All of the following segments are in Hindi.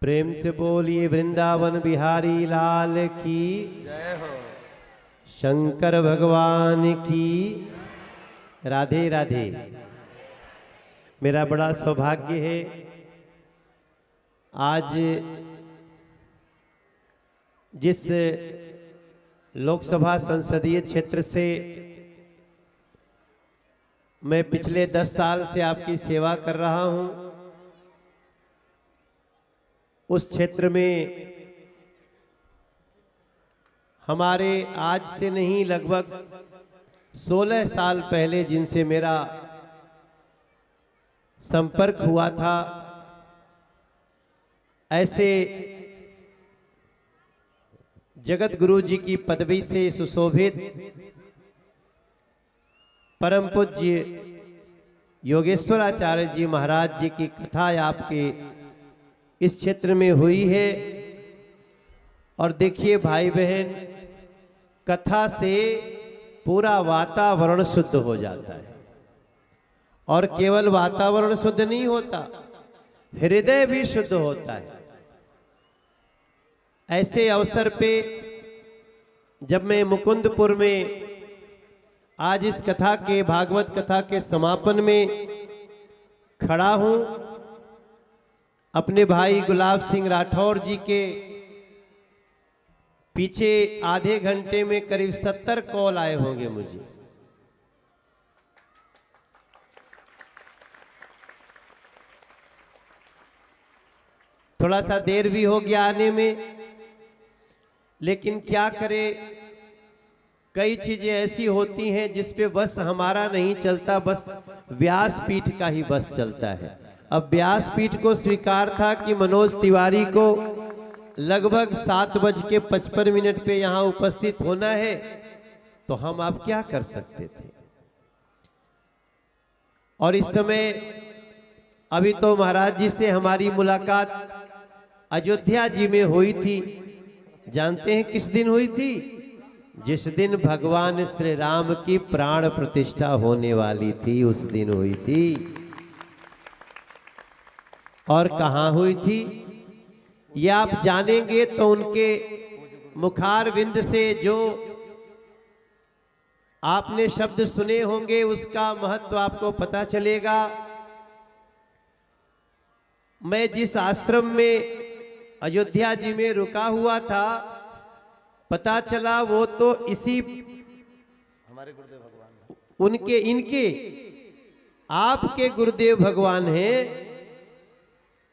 प्रेम से बोलिए वृंदावन बिहारी लाल की जय हो। शंकर भगवान की राधे राधे। मेरा बड़ा सौभाग्य है आज जिस लोकसभा संसदीय क्षेत्र से मैं पिछले 10 साल से आपकी सेवा कर रहा हूं, उस क्षेत्र में हमारे आज से नहीं लगभग 16 साल पहले जिनसे मेरा संपर्क हुआ था, ऐसे जगत गुरु जी की पदवी से सुशोभित परम पूज्य योगेश्वराचार्य जी महाराज जी की कथा आपके इस क्षेत्र में हुई है। और देखिए भाई बहन, कथा से पूरा वातावरण शुद्ध हो जाता है। और केवल वातावरण शुद्ध नहीं होता, हृदय भी शुद्ध होता है। ऐसे अवसर पे जब मैं मुकुंदपुर में आज इस कथा के भागवत कथा के समापन में खड़ा हूं, अपने भाई गुलाब सिंह राठौर जी के पीछे आधे घंटे में करीब 70 कॉल आए होंगे मुझे। थोड़ा सा देर भी हो गया आने में, लेकिन क्या करें, कई चीजें ऐसी होती हैं जिस पे बस हमारा नहीं चलता, बस व्यासपीठ का ही बस चलता है। अब व्यासपीठ को स्वीकार था कि मनोज तिवारी को लगभग 7:55 पे यहां उपस्थित होना है, तो हम आप क्या कर सकते थे। और इस समय अभी तो महाराज जी से हमारी मुलाकात अयोध्या जी में हुई थी। जानते हैं किस दिन हुई थी? जिस दिन भगवान श्री राम की प्राण प्रतिष्ठा होने वाली थी, उस दिन हुई थी। और कहां हुई थी ये आप जानेंगे तो उनके मुखार विंद से जो आपने शब्द सुने होंगे उसका महत्व आपको पता चलेगा। मैं जिस आश्रम में अयोध्या जी में रुका हुआ था, पता चला वो तो इसी हमारे गुरुदेव भगवान, उनके इनके आपके गुरुदेव भगवान हैं,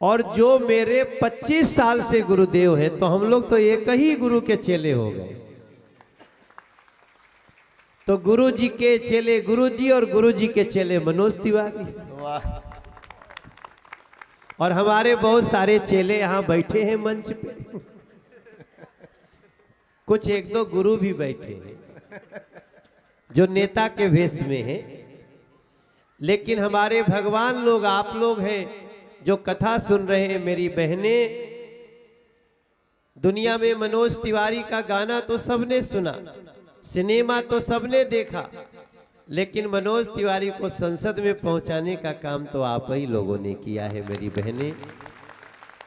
और जो मेरे 25 साल से गुरुदेव हैं, तो हम लोग तो एक ही गुरु के चेले हो गए। तो गुरु जी के चेले गुरु जी और गुरु जी के चेले मनोज तिवारी। वाह। और हमारे बहुत सारे चेले यहाँ बैठे हैं मंच पे, कुछ एक दो गुरु भी बैठे हैं जो नेता के भेष में हैं। लेकिन हमारे भगवान लोग आप लोग हैं जो कथा सुन रहे हैं। मेरी बहनें, दुनिया में मनोज तिवारी का गाना तो सबने सुना, सिनेमा तो सबने देखा, लेकिन मनोज तिवारी को संसद में पहुंचाने का काम तो आप ही लोगों ने किया है। मेरी बहनें,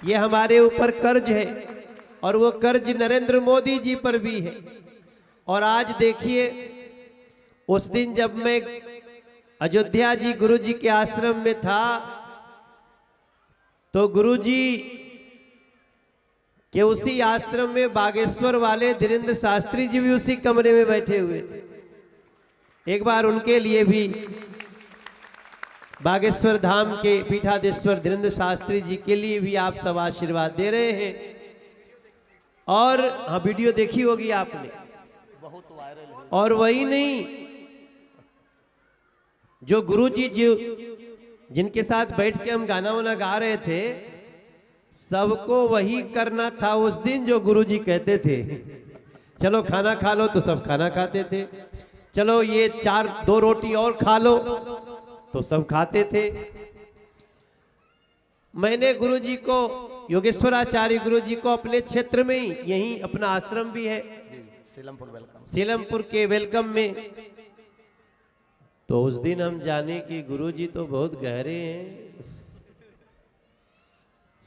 ये हमारे ऊपर कर्ज है, और वो कर्ज नरेंद्र मोदी जी पर भी है। और आज देखिए, उस दिन जब मैं अयोध्या जी गुरु जी के आश्रम में था, तो गुरु जी के उसी आश्रम में बागेश्वर वाले धीरेन्द्र शास्त्री जी भी उसी कमरे में बैठे हुए थे। एक बार उनके लिए भी बागेश्वर धाम के पीठाधीश्वर धीरेन्द्र शास्त्री जी के लिए भी आप सब आशीर्वाद दे रहे हैं। और हाँ, वीडियो देखी होगी आपने, बहुत वायरल है। और वही नहीं, जो गुरु जी जो जिनके साथ बैठ के हम गाना वाना गा रहे थे, सबको वही करना था उस दिन जो गुरु जी कहते थे। चलो खाना खा लो, तो सब खाना खाते थे। चलो ये 2 रोटी और खा लो, तो सब खाते थे। मैंने गुरु जी को, योगेश्वराचार्य गुरु जी को अपने क्षेत्र में ही, यही अपना आश्रम भी है सीलमपुर वेलकम, सीलमपुर के वेलकम में, तो उस दिन हम जाने कि गुरु जी तो बहुत गहरे हैं,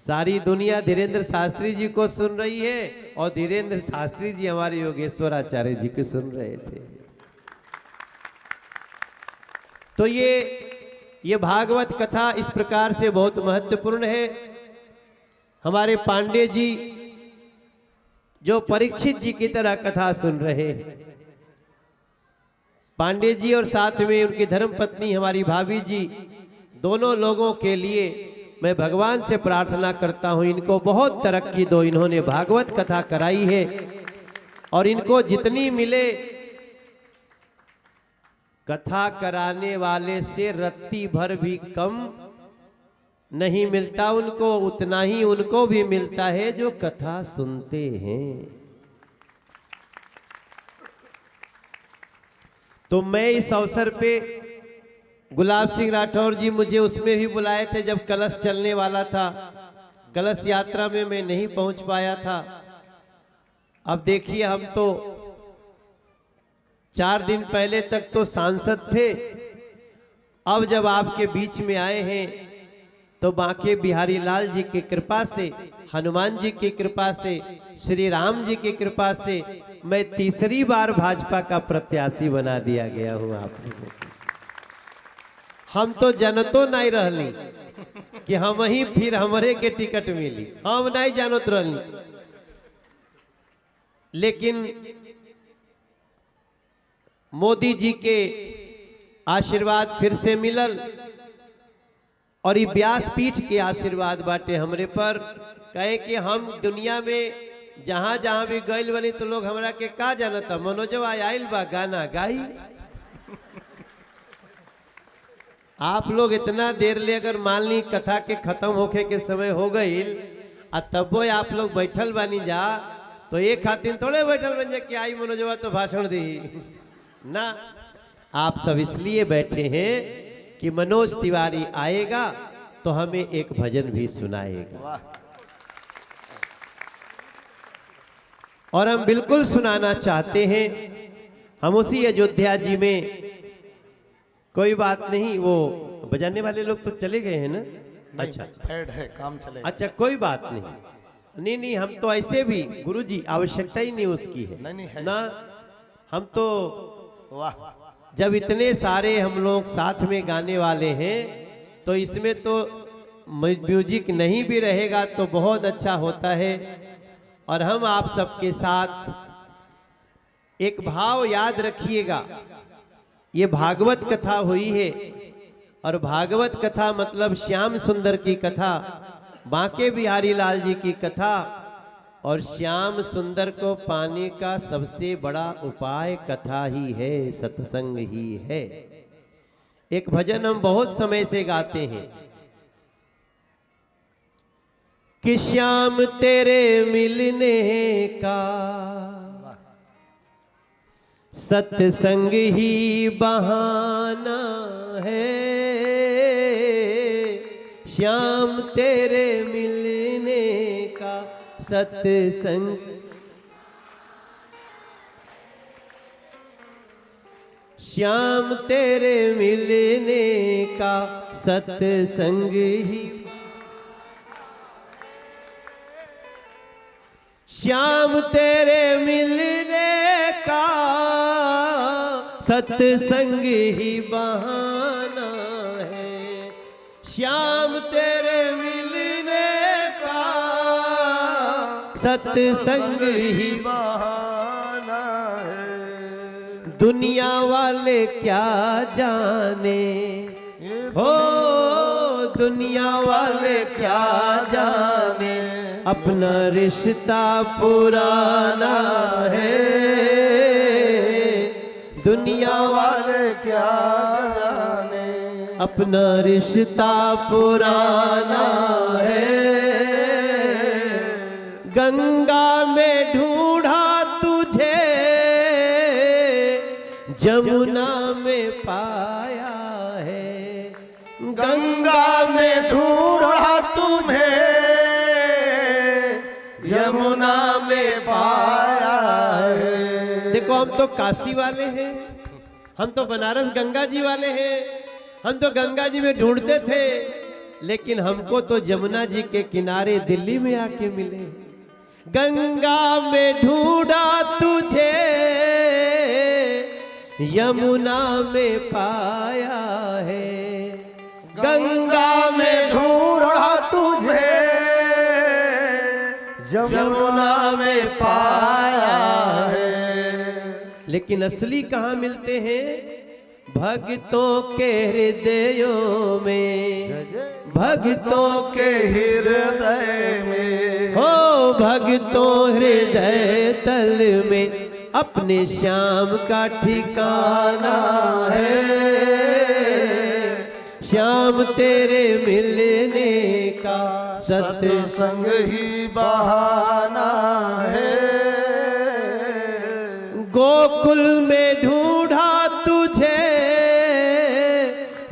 सारी दुनिया धीरेन्द्र शास्त्री जी को सुन रही है और धीरेन्द्र शास्त्री जी हमारे योगेश्वराचार्य जी को सुन रहे थे। तो ये भागवत कथा इस प्रकार से बहुत महत्वपूर्ण है। हमारे पांडे जी जो परीक्षित जी की तरह कथा सुन रहे हैं, पांडे जी और साथ में उनकी धर्मपत्नी हमारी भाभी जी, दोनों लोगों के लिए मैं भगवान से प्रार्थना करता हूं, इनको बहुत तरक्की दो। इन्होंने भागवत कथा कराई है और इनको जितनी मिले, कथा कराने वाले से रत्ती भर भी कम नहीं मिलता उनको, उतना ही उनको भी मिलता है जो कथा सुनते हैं। तो मैं इस अवसर पे, गुलाब सिंह राठौर जी मुझे उसमें भी बुलाए थे जब कलश चलने वाला था, कलश यात्रा में मैं नहीं पहुंच पाया था। अब देखिए, हम तो 4 दिन पहले तक तो सांसद थे, अब जब आपके बीच में आए हैं तो बांके बिहारी लाल जी की कृपा से, हनुमान जी की कृपा से, श्री राम जी की कृपा से मैं तीसरी बार भाजपा का प्रत्याशी बना दिया गया हूं। आप हम तो जानतो नहीं रहली कि हम ही फिर हमरे के टिकट मिली, हम नहीं जानत रहली, लेकिन मोदी जी के आशीर्वाद फिर से मिलल और ये व्यासपीठ के आशीर्वाद बाटे हमरे पर। कहे कि हम दुनिया में जहां जहां भी गइल बनी तो लोग हमरा के का जानता, मनोजवा आइल बा गाना गाई। आप लोग इतना देर ले अगर मान ली कथा के खत्म होके के समय हो गई और तबो आप लोग बैठल बानी जा, तो एक खातिर थोड़े बैठल बन जा कि आई मनोजवा तो भाषण दी ना। आप सब इसलिए बैठे हैं कि मनोज तिवारी आएगा तो हमें एक भजन भी सुनाएगा, और हम बिल्कुल सुनाना चाहते हैं। हम उसी अयोध्या जी में, कोई बात नहीं, वो बजाने वाले लोग तो चले गए हैं ना। अच्छा, फेड है, काम चलेगा। अच्छा, कोई बात नहीं, नहीं नहीं, हम तो ऐसे भी गुरुजी आवश्यकता ही नहीं उसकी है, नहीं है ना। हम तो वाह, जब इतने सारे हम लोग साथ में गाने वाले हैं तो इसमें तो म्यूजिक नहीं भी रहेगा तो बहुत अच्छा होता है। और हम आप सबके साथ एक भाव याद रखिएगा, ये भागवत कथा हुई है और भागवत कथा मतलब श्याम सुंदर की कथा, बांके बिहारी लाल जी की कथा। और श्याम सुंदर को पाने का सबसे बड़ा उपाय कथा ही है, सत्संग ही है। एक भजन हम बहुत समय से गाते हैं कि श्याम तेरे मिलने का सत्संग ही बहाना है, श्याम तेरे मिलने का सत्संग, श्याम तेरे मिलने का सत्संग ही, श्याम तेरे मिलने का सत्संग ही बहाना है, श्याम तेरे मिलने का सत्संग ही बहाना है। दुनिया वाले क्या जाने हो, दुनिया वाले क्या जाने, अपना रिश्ता पुराना है, दुनिया वाले क्या जाने, अपना रिश्ता पुराना है। गंगा में ढूंढा तुझे, जमुना में पाया है, गंगा में ढूंढा तुम्हें, यमुना में पाया है। देखो, हम तो काशी वाले हैं, हम तो बनारस गंगा जी वाले हैं, हम तो गंगा जी में ढूंढते थे लेकिन हमको तो जमुना जी के किनारे दिल्ली में आके मिले। गंगा में ढूंढा तुझे, यमुना में पाया है। गंगा में ढूंढा तुझे, यमुना में पाया है। लेकिन असली कहाँ मिलते हैं? भक्तों के हृदयों में, भक्तों के हृदय में, हो भक्तों हृदय तल में अपने श्याम का ठिकाना है। श्याम तेरे मिलने का सत्संग ही बहाना है। गोकुल में ढूंढा तुझे,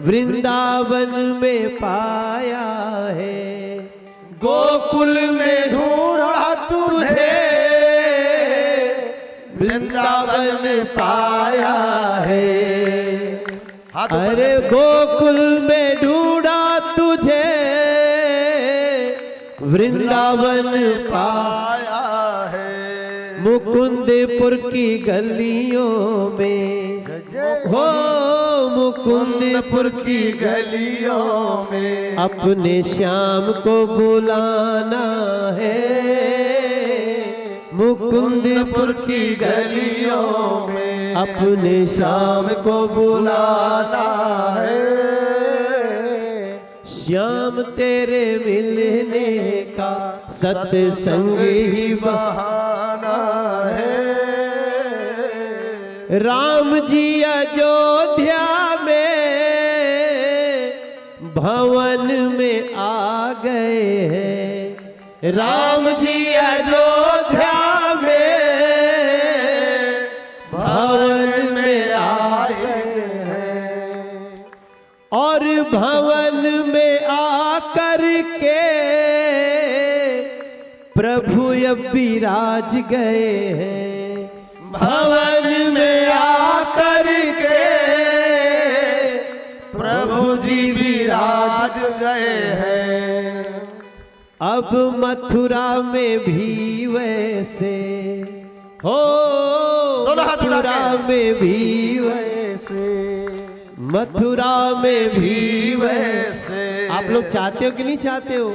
वृंदावन में पाया है। गोकुल में ढूंढा तुझे, वृंदावन में पाया है। अरे गोकुल में ढूंढा तुझे, वृंदावन पाया है। मुकुंदपुर की गलियों में, हो मुकुंदपुर की गलियों में अपने श्याम को बुलाना है। मुकुंदपुर की गलियों में अपने श्याम को बुलाना है। श्याम तेरे मिलने का सत्संग ही बहाना है। राम जी अयोध्या में भवन में आ गए हैं। राम जी अयोध्या में भवन में आए हैं। और भवन में आकर के प्रभु अब विराज गए हैं। भवन में आकर के प्रभु जी विराज गए हैं। अब मथुरा में भी वैसे, हो मथुरा में भी वैसे, मथुरा में भी वैसे। आप लोग चाहते हो कि नहीं चाहते हो?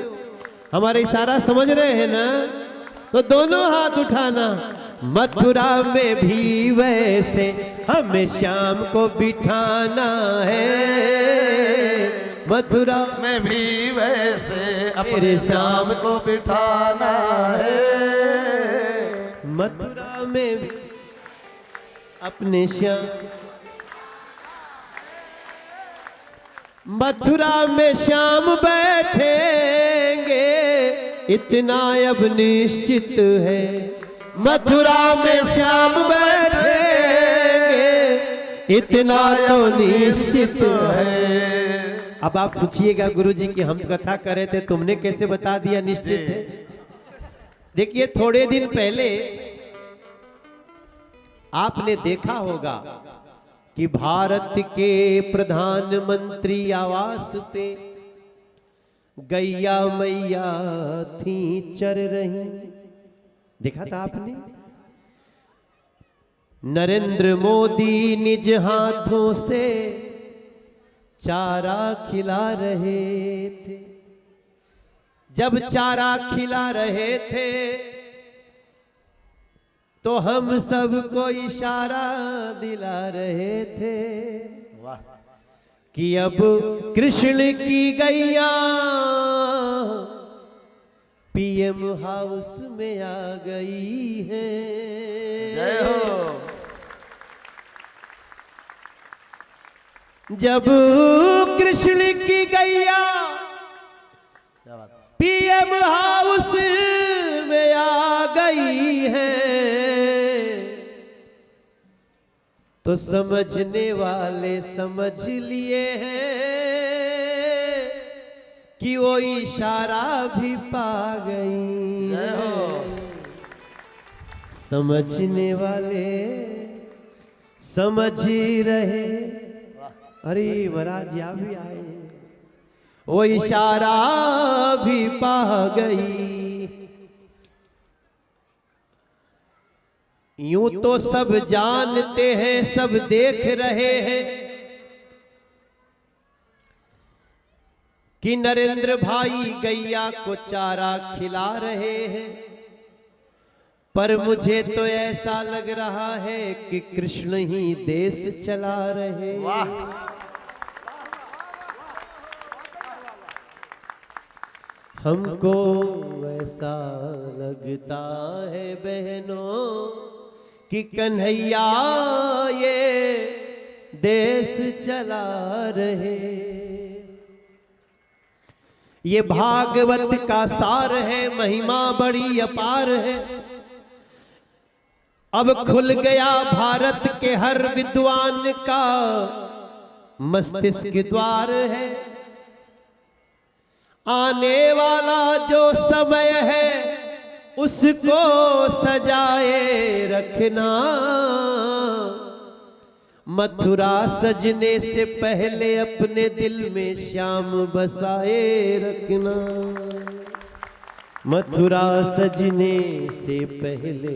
हमारा इशारा समझ रहे हैं ना? तो दोनों हाथ उठाना। मथुरा में भी वैसे हमें श्याम को बिठाना है। मथुरा में भी वैसे अपने श्याम को बिठाना है। मथुरा में भी अपने श्याम, मथुरा में श्याम बैठेंगे इतना अब निश्चित है। मथुरा में श्याम बैठेंगे इतना तो निश्चित है। अब आप पूछिएगा गुरुजी कि हम कथा कर रहे थे, तुमने कैसे बता दिया निश्चित है? देखिए थोड़े दिन पहले आपने देखा होगा कि भारत के प्रधानमंत्री आवास पे गैया मैया थी चर रही। देखा था आपने? नरेंद्र मोदी निज हाथों से चारा खिला रहे थे। जब चारा खिला रहे थे तो हम सबको इशारा दिला रहे थे कि अब कृष्ण की गैया पीएम हाउस में आ गई है। जय हो। जब कृष्ण की गैया पीएम हाउस में आ गई है तो समझने वाले समझ लिए हैं कि वो इशारा भी पा गई है। समझने वाले समझ ही रहे। अरे महाराज यहाँ भी आए। वो इशारा भी पा गई। यूं तो सब जानते हैं, सब देख रहे हैं कि नरेंद्र भाई गैया को चारा खिला रहे हैं, पर मुझे तो ऐसा लग रहा है कि कृष्ण ही देश चला रहे। वाह, हमको ऐसा लगता है बहनों कि कन्हैया ये देश चला रहे। ये भागवत का सार है, महिमा बड़ी अपार है। अब खुल गया भारत के हर विद्वान का मस्तिष्क द्वार है। आने वाला जो समय है उसको सजाए रखना। मथुरा सजने से पहले अपने दिल में श्याम बसाए रखना। मथुरा सजने से पहले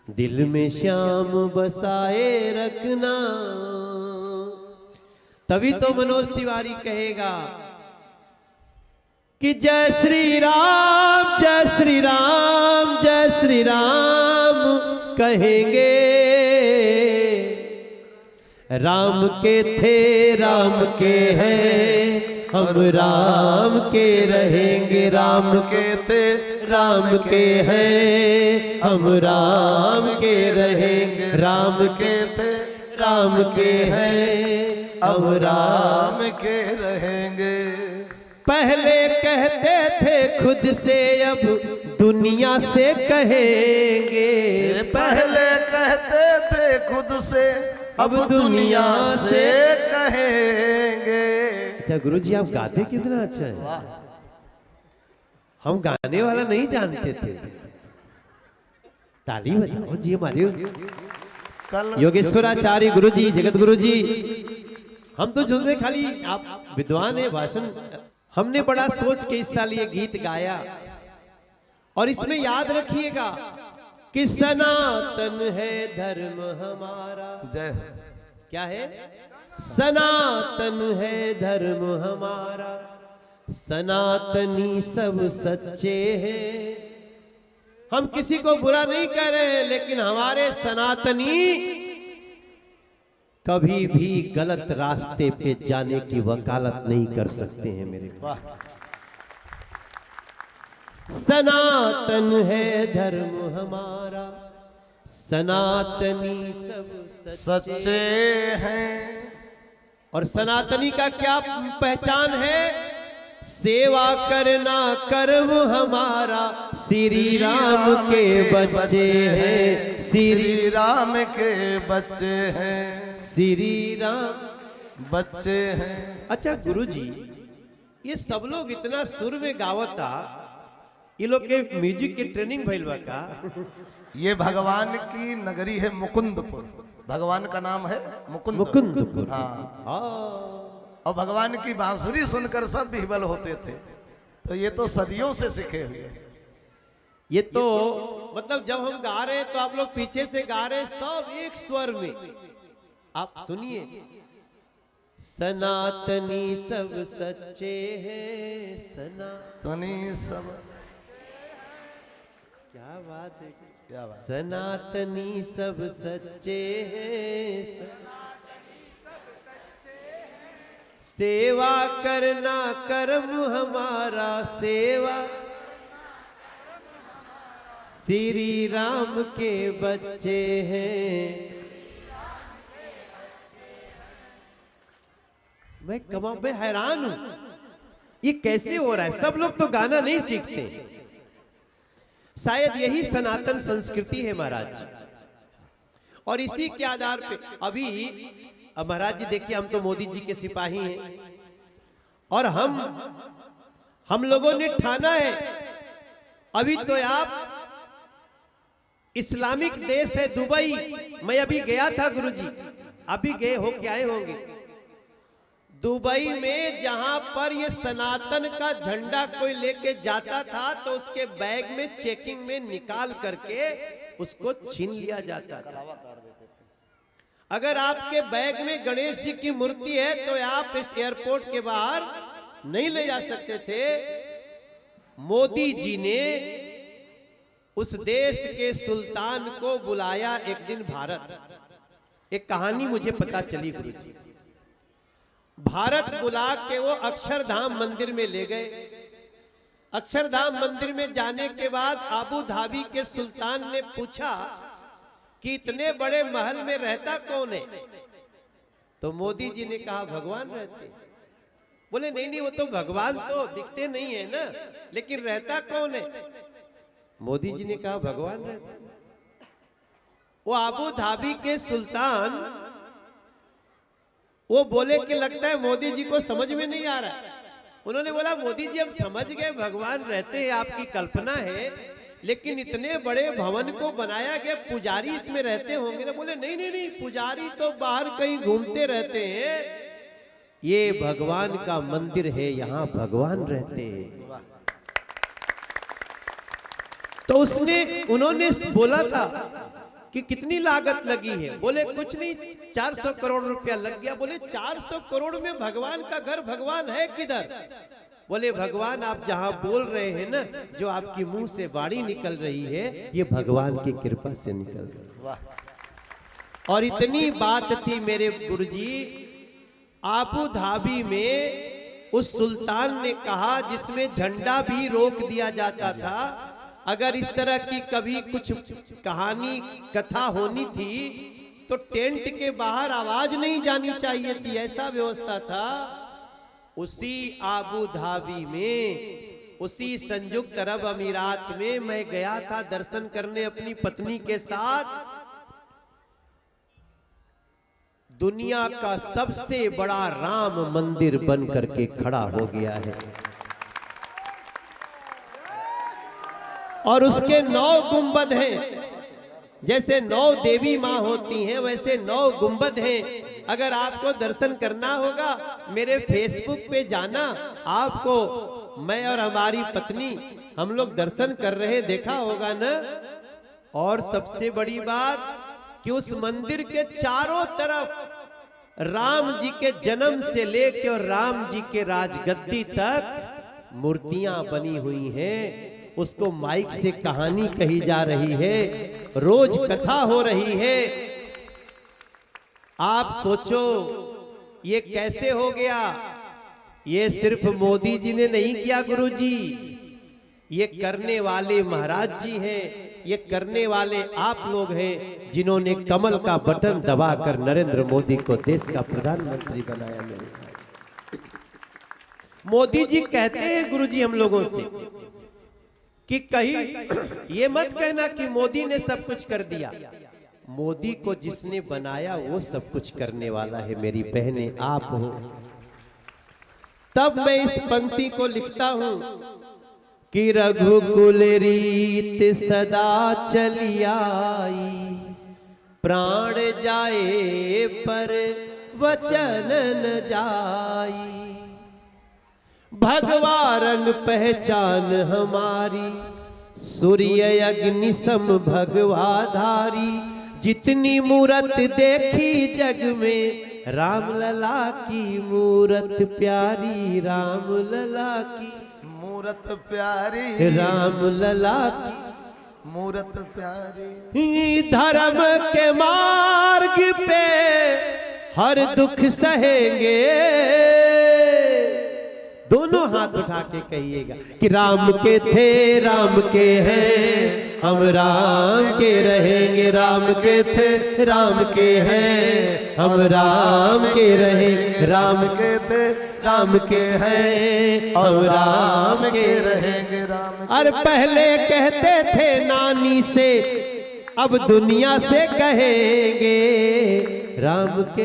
दिल में श्याम बसाए रखना। तभी तो मनोज तिवारी कहेगा कि जय श्री राम, जय श्री राम, जय श्री राम कहेंगे। राम के थे, राम के हैं, हम राम के रहेंगे। राम के थे, राम के हैं, हम राम के रहेंगे। राम के थे, राम के हैं, हम राम के रहेंगे। पहले कहते थे खुद से, अब दुनिया से कहेंगे। पहले कहते थे खुद से, अब दुनिया से कहेंगे। अच्छा गुरुजी, आप गाते कितना अच्छा है। हम गाने वाला नहीं जानते थे। ताली बजाओ जी हमारे कल योगेश्वराचार्य गुरुजी, जगत गुरुजी। हम तो जो खाली आप विद्वान है, भाषण। हमने बड़ा सोच के इस साल ये गीत गाया, और इसमें याद रखिएगा कि सनातन है धर्म हमारा। जय हो। क्या है? सनातन है धर्म हमारा, सनातनी सब सच्चे हैं। हम किसी को बुरा नहीं कह रहे, लेकिन हमारे सनातनी कभी भी गलत रास्ते पे जाने की वकालत नहीं कर सकते हैं मेरे। वाह, सनातन है धर्म हमारा, सनातनी सब सच्चे हैं। और सनातनी का क्या पहचान है? सेवा करना कर्म हमारा, श्री राम के बच्चे हैं। श्री राम के बच्चे हैं, श्री राम बच्चे हैं। अच्छा गुरुजी, ये सब लोग इतना सुर में गावता, ये लोग के म्यूजिक के ट्रेनिंग भइल बा का? ये भगवान की नगरी है मुकुंदपुर। भगवान का नाम है मुकुंदपुर। मुकुंदपुर। हाँ, और भगवान की बांसुरी सुनकर सब विह्वल होते थे। तो ये तो सदियों से सीखे हुए। ये तो मतलब जब हम गा रहे हैं तो आप लोग पीछे से गा रहे हैं, सब एक स्वर में। आप सुनिए, सनातनी सब सच्चे हैं, सनातनी सब। क्या बात है, क्या बात। सनातनी सब सच्चे हैं। सेवा करना कर्म हमारा, सेवा श्री राम के बच्चे हैं। मैं हैरान हूं, ये कैसे हो रहा है? सब लोग तो गाना नहीं सीखते। शायद यही सनातन संस्कृति है महाराज। और इसी के आधार पे अभी अब महाराज जी देखिए, हम तो मोदी जी के सिपाही हैं, और हम लोगों ने ठाना है, अभी तो आप इस्लामिक देश है दुबई। मैं अभी गया था गुरुजी, अभी गए हो के आए होंगे। दुबई में जहां पर ये सनातन का झंडा कोई लेके जाता था तो उसके बैग में चेकिंग में निकाल करके उसको छीन लिया जाता था। अगर आपके बैग में गणेश जी की मूर्ति है तो आप इस एयरपोर्ट के बाहर नहीं ले जा सकते थे। मोदी जी ने उस देश के सुल्तान को बुलाया एक दिन भारत। एक कहानी मुझे पता चली गुरु जी। भारत बुला के वो अक्षरधाम मंदिर में ले गए। अक्षरधाम मंदिर में जाने के बाद आबू धाबी के सुल्तान ने पूछा कि इतने बड़े महल में रहता कौन है? तो मोदी जी ने कहा भगवान रहते। बोले नहीं नहीं, वो तो भगवान तो दिखते नहीं है ना, लेकिन रहता कौन है? मोदी जी ने कहा भगवान रहते। वो आबू धाबी के सुल्तान वो बोले कि लगता है मोदी जी को समझ में नहीं आ रहा। उन्होंने बोला मोदी जी हम समझ गए भगवान रहते हैं, आपकी कल्पना है, लेकिन इतने बड़े भवन को बनाया गया, पुजारी इसमें रहते होंगे ना? बोले नहीं नहीं नहीं, पुजारी तो बाहर कहीं घूमते रहते हैं, ये भगवान का मंदिर है, यहाँ भगवान रहते हैं। तो उन्होंने बोला था कि कितनी लागत लगी है? बोले कुछ नहीं, 400 करोड़ रुपया लग गया। बोले 400 करोड़ में भगवान का घर, भगवान है किधर? बोले भगवान आप जहां बोल रहे हैं ना, जो आपकी मुंह से वाणी निकल रही है, ये भगवान की कृपा से निकल रही है। और इतनी बात थी मेरे गुरुजी, आबू धाबी में उस सुल्तान ने कहा जिसमें झंडा भी रोक दिया जाता था, अगर इस तरह की कभी कुछ कहानी कथा होनी थी तो टेंट के बाहर आवाज नहीं जानी चाहिए थी, ऐसा व्यवस्था था। उसी आबू धाबी में, उसी संयुक्त अरब अमीरात में मैं गया था दर्शन करने अपनी पत्नी के साथ। दुनिया का सबसे बड़ा राम मंदिर बन करके खड़ा हो गया है और उसके 9 गुंबद हैं। जैसे 9 देवी माँ होती हैं वैसे 9 गुंबद हैं। अगर आपको दर्शन करना होगा मेरे फेसबुक पे जाना, आपको मैं और हमारी पत्नी हम लोग दर्शन कर रहे देखा होगा ना। और सबसे बड़ी बात कि उस मंदिर के चारों तरफ राम जी के जन्म से लेकर और राम जी के राजगद्दी तक मूर्तियां बनी हुई हैं। उसको माइक से कहानी कही जा रही है, रोज कथा हो रही है। आप सोचो ये कैसे हो गया? ये सिर्फ मोदी जी ने नहीं किया गुरुजी, ये करने वाले महाराज जी हैं, ये करने वाले आप लोग हैं जिन्होंने कमल का बटन दबाकर नरेंद्र मोदी को देश का प्रधानमंत्री बनाया। मोदी जी कहते हैं गुरुजी हम लोगों से कि कहीं ये मत कहना कि मोदी ने सब कुछ कर दिया। मोदी को जिसने बनाया वो सब कुछ करने वाला है। मेरी बहनें आप हो। तब मैं इस पंक्ति को लिखता हूं कि रघुकुल रीत सदा चली आई, प्राण जाए पर वचन न जाई। भगवा रंग पहचान हमारी, सूर्य अग्नि सम भगवाधारी। जितनी मूरत देखी जग में, राम लला की मूरत प्यारी, राम लला की मूरत प्यारी, राम लला की मूरत प्यारी। धर्म के मार्ग पे हर दुख सहेंगे। दोनों हाथ उठा के कहिएगा कि राम के थे राम के हैं, हम राम के रहेंगे। राम के थे राम के हैं, हम राम के रहेंगे। राम के थे राम के हैं, हम राम के रहेंगे। राम अरे पहले कहते थे नानी से, अब दुनिया से कहेंगे राम के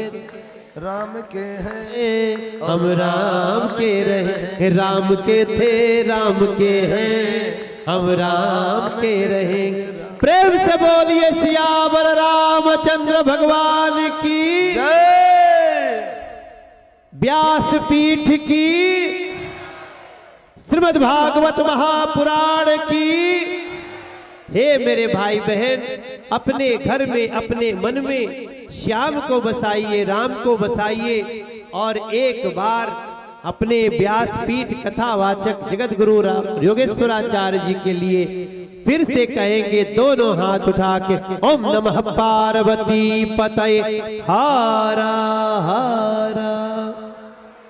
हैं, हम राम के रहे। राम के थे राम के हैं, हम राम के रहेंगे। प्रेम से बोलिए सियावर रामचंद्र भगवान की जय। व्यासपीठ की, श्रीमद् भागवत महापुराण की। हे मेरे भाई बहन, अपने घर में अपने मन में श्याम को बसाइए, राम को बसाइए और एक बार अपने व्यासपीठ कथावाचक जगत गुरु योगेश्वराचार्य जी के लिए फिर से कहेंगे दोनों हाथ उठा के, ओम नमः पार्वती पतये, हारा हारा।